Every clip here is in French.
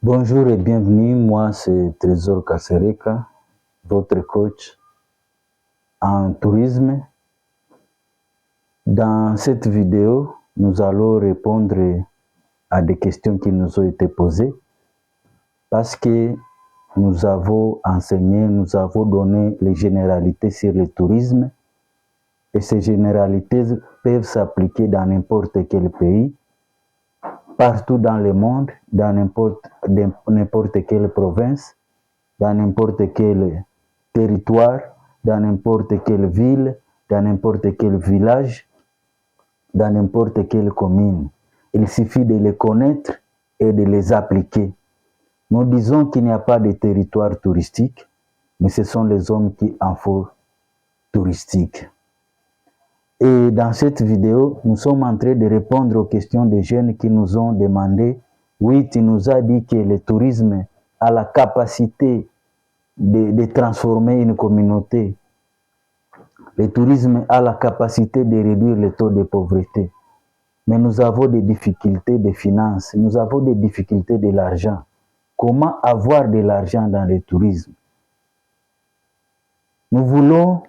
Bonjour et bienvenue, moi c'est Trésor Kasereka, votre coach en tourisme. Dans cette vidéo, nous allons répondre à des questions qui nous ont été posées parce que nous avons enseigné, nous avons donné les généralités sur le tourisme et ces généralités peuvent s'appliquer dans n'importe quel pays, partout dans le monde, dans n'importe quelle province, dans n'importe quel territoire, dans n'importe quelle ville, dans n'importe quel village, dans n'importe quelle commune. Il suffit de les connaître et de les appliquer. Nous disons qu'il n'y a pas de territoire touristique, mais ce sont les hommes qui en font touristique. Et dans cette vidéo, nous sommes en train de répondre aux questions des jeunes qui nous ont demandé, oui, tu nous as dit que le tourisme a la capacité de transformer une communauté. Le tourisme a la capacité de réduire le taux de pauvreté. Mais nous avons des difficultés de finances, nous avons des difficultés de l'argent. Comment avoir de l'argent dans le tourisme? Nous voulons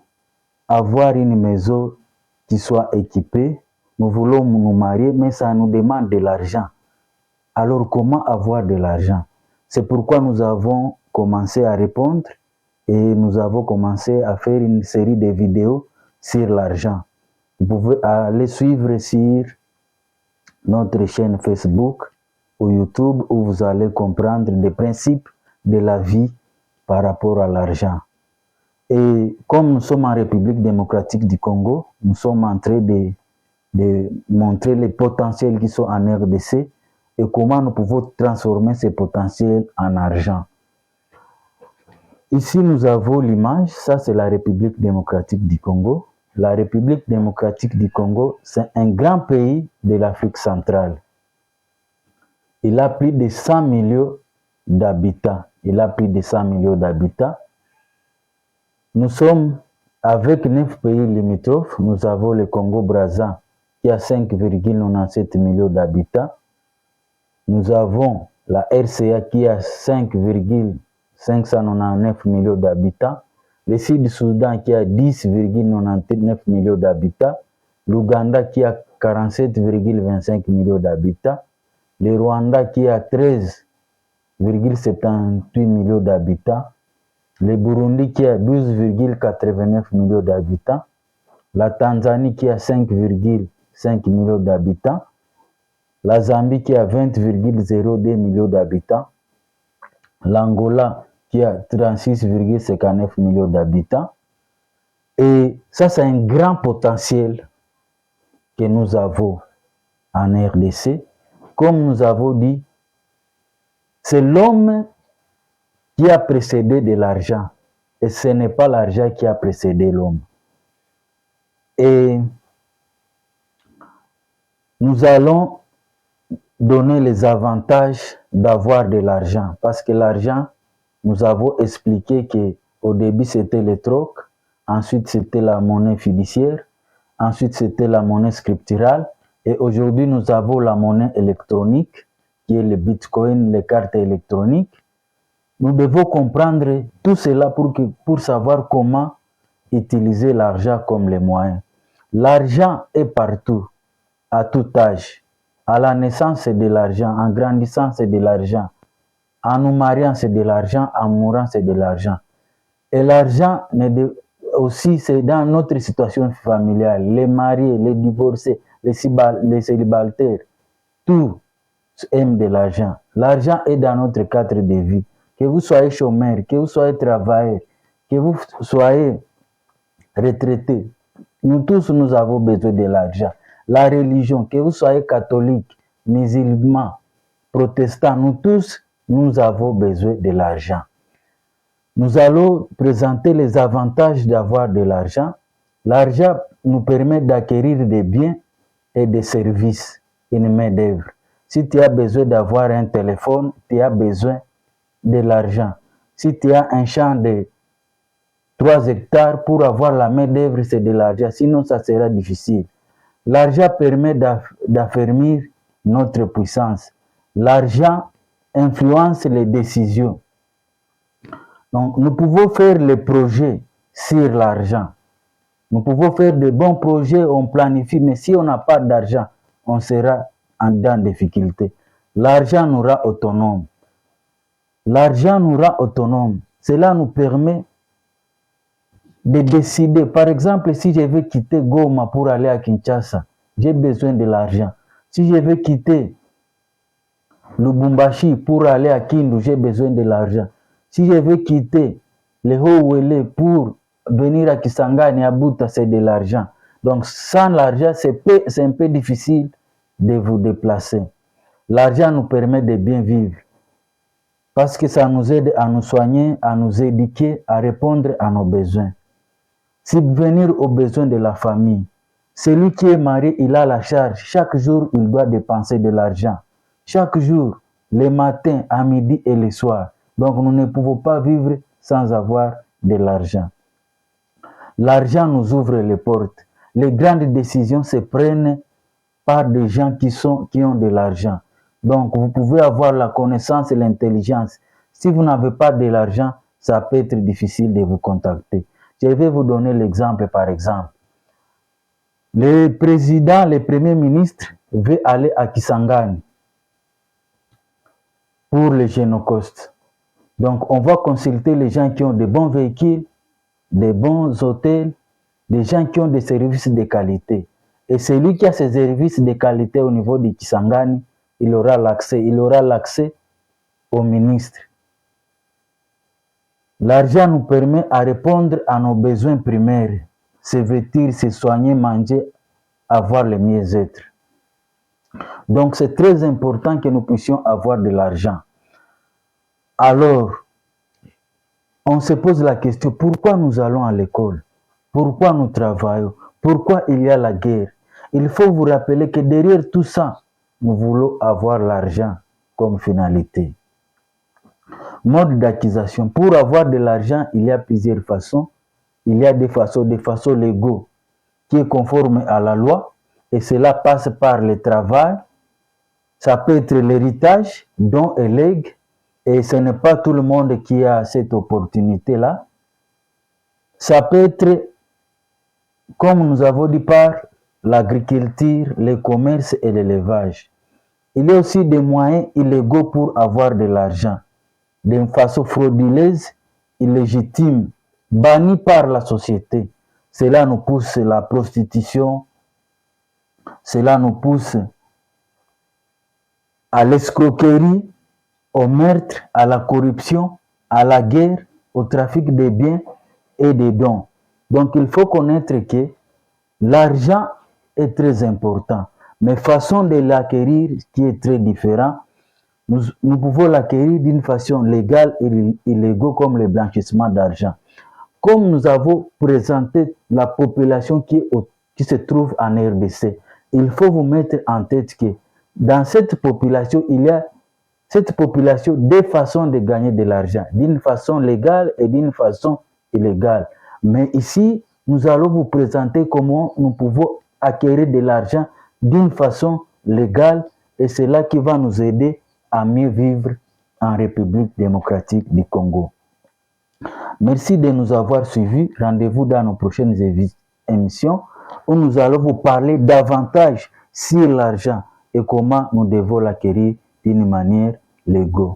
avoir une maison qui soit équipée, nous voulons nous marier, mais ça nous demande de l'argent. Alors comment avoir de l'argent? C'est pourquoi nous avons commencé à répondre et nous avons commencé à faire une série de vidéos sur l'argent. Vous pouvez aller suivre sur notre chaîne Facebook ou YouTube où vous allez comprendre les principes de la vie par rapport à l'argent. Et comme nous sommes en République démocratique du Congo, nous sommes en train de montrer les potentiels qui sont en RDC et comment nous pouvons transformer ces potentiels en argent. Ici, nous avons l'image, ça c'est la République démocratique du Congo. La République démocratique du Congo, c'est un grand pays de l'Afrique centrale. Il a plus de 100 millions d'habitants. Nous sommes avec 9 pays limitrophes. Nous avons le Congo-Brazza qui a 5,97 millions d'habitants. Nous avons la RCA qui a 5,599 millions d'habitants. Le Sud-Soudan qui a 10,99 millions d'habitants. L'Ouganda qui a 47,25 millions d'habitants. Le Rwanda qui a 13,78 millions d'habitants. Le Burundi qui a 12,89 millions d'habitants. La Tanzanie qui a 5,5 millions d'habitants. La Zambie qui a 20,02 millions d'habitants. L'Angola qui a 36,59 millions d'habitants. Et ça, c'est un grand potentiel que nous avons en RDC. Comme nous avons dit, c'est l'homme qui a précédé de l'argent. Et ce n'est pas l'argent qui a précédé l'homme. Et nous allons donner les avantages d'avoir de l'argent. Parce que l'argent, nous avons expliqué qu'au début c'était le troc, ensuite c'était la monnaie fiduciaire, ensuite c'était la monnaie scripturale, et aujourd'hui nous avons la monnaie électronique, qui est le bitcoin, les cartes électroniques. Nous devons comprendre tout cela pour savoir comment utiliser l'argent comme les moyens. L'argent est partout, à tout âge. À la naissance, c'est de l'argent. En grandissant, c'est de l'argent. En nous mariant, c'est de l'argent. En mourant, c'est de l'argent. Et l'argent, aussi, c'est dans notre situation familiale. Les mariés, les divorcés, les célibataires, tous aiment de l'argent. L'argent est dans notre cadre de vie. Que vous soyez chômeur, que vous soyez travailleur, que vous soyez retraité, nous tous, nous avons besoin de l'argent. La religion, que vous soyez catholique, musulman, protestant, nous tous, nous avons besoin de l'argent. Nous allons présenter les avantages d'avoir de l'argent. L'argent nous permet d'acquérir des biens et des services, une main-d'œuvre. Si tu as besoin d'avoir un téléphone, tu as besoin de l'argent. Si tu as un champ de 3 hectares, pour avoir la main-d'œuvre, c'est de l'argent. Sinon, ça sera difficile. L'argent permet d'affermir notre puissance. L'argent influence les décisions. Donc, nous pouvons faire les projets sur l'argent. Nous pouvons faire de bons projets, on planifie, mais si on n'a pas d'argent, on sera en difficulté. L'argent nous rend autonome. L'argent nous rend autonome. Cela nous permet de décider. Par exemple, si je veux quitter Goma pour aller à Kinshasa, j'ai besoin de l'argent. Si je veux quitter Lubumbashi pour aller à Kindu, j'ai besoin de l'argent. Si je veux quitter le Haut-Ouélé pour venir à Kisangani, à Buta, c'est de l'argent. Donc, sans l'argent, c'est un peu difficile de vous déplacer. L'argent nous permet de bien vivre parce que ça nous aide à nous soigner, à nous éduquer, à répondre à nos besoins. Subvenir aux besoins de la famille. Celui qui est marié, il a la charge. Chaque jour, il doit dépenser de l'argent. Chaque jour, le matin, à midi et le soir. Donc, nous ne pouvons pas vivre sans avoir de l'argent. L'argent nous ouvre les portes. Les grandes décisions se prennent par des gens qui ont de l'argent. Donc, vous pouvez avoir la connaissance et l'intelligence. Si vous n'avez pas de l'argent, ça peut être difficile de vous contacter. Je vais vous donner l'exemple, par exemple. Le président, le premier ministre veut aller à Kisangani pour le Génocost. Donc, on va consulter les gens qui ont de bons véhicules, de bons hôtels, des gens qui ont des services de qualité. Et celui qui a ces services de qualité au niveau de Kisangani, il aura l'accès au ministre. L'argent nous permet à répondre à nos besoins primaires, se vêtir, se soigner, manger, avoir le mieux-être. Donc c'est très important que nous puissions avoir de l'argent. Alors, on se pose la question, pourquoi nous allons à l'école? Pourquoi nous travaillons? Pourquoi il y a la guerre? Il faut vous rappeler que derrière tout ça, nous voulons avoir l'argent comme finalité. Mode d'acquisition. Pour avoir de l'argent, il y a plusieurs façons. Il y a des façons légaux qui est conforme à la loi et cela passe par le travail. Ça peut être l'héritage, don et legs, et ce n'est pas tout le monde qui a cette opportunité-là. Ça peut être, comme nous avons dit, par l'agriculture, le commerce et l'élevage. Il y a aussi des moyens illégaux pour avoir de l'argent, d'une façon frauduleuse, illégitime, bannie par la société. Cela nous pousse à la prostitution, cela nous pousse à l'escroquerie, au meurtre, à la corruption, à la guerre, au trafic des biens et des dons. Donc il faut connaître que l'argent est très important, mais façon de l'acquérir qui est très différent. Nous pouvons l'acquérir d'une façon légale et illégale comme le blanchissement d'argent. Comme nous avons présenté la population qui se trouve en RDC, il faut vous mettre en tête que dans cette population, il y a deux façons de gagner de l'argent, d'une façon légale et d'une façon illégale. Mais ici, nous allons vous présenter comment nous pouvons acquérir de l'argent d'une façon légale et c'est là qui va nous aider à mieux vivre en République démocratique du Congo. Merci de nous avoir suivis. Rendez-vous dans nos prochaines émissions où nous allons vous parler davantage sur l'argent et comment nous devons l'acquérir d'une manière légale.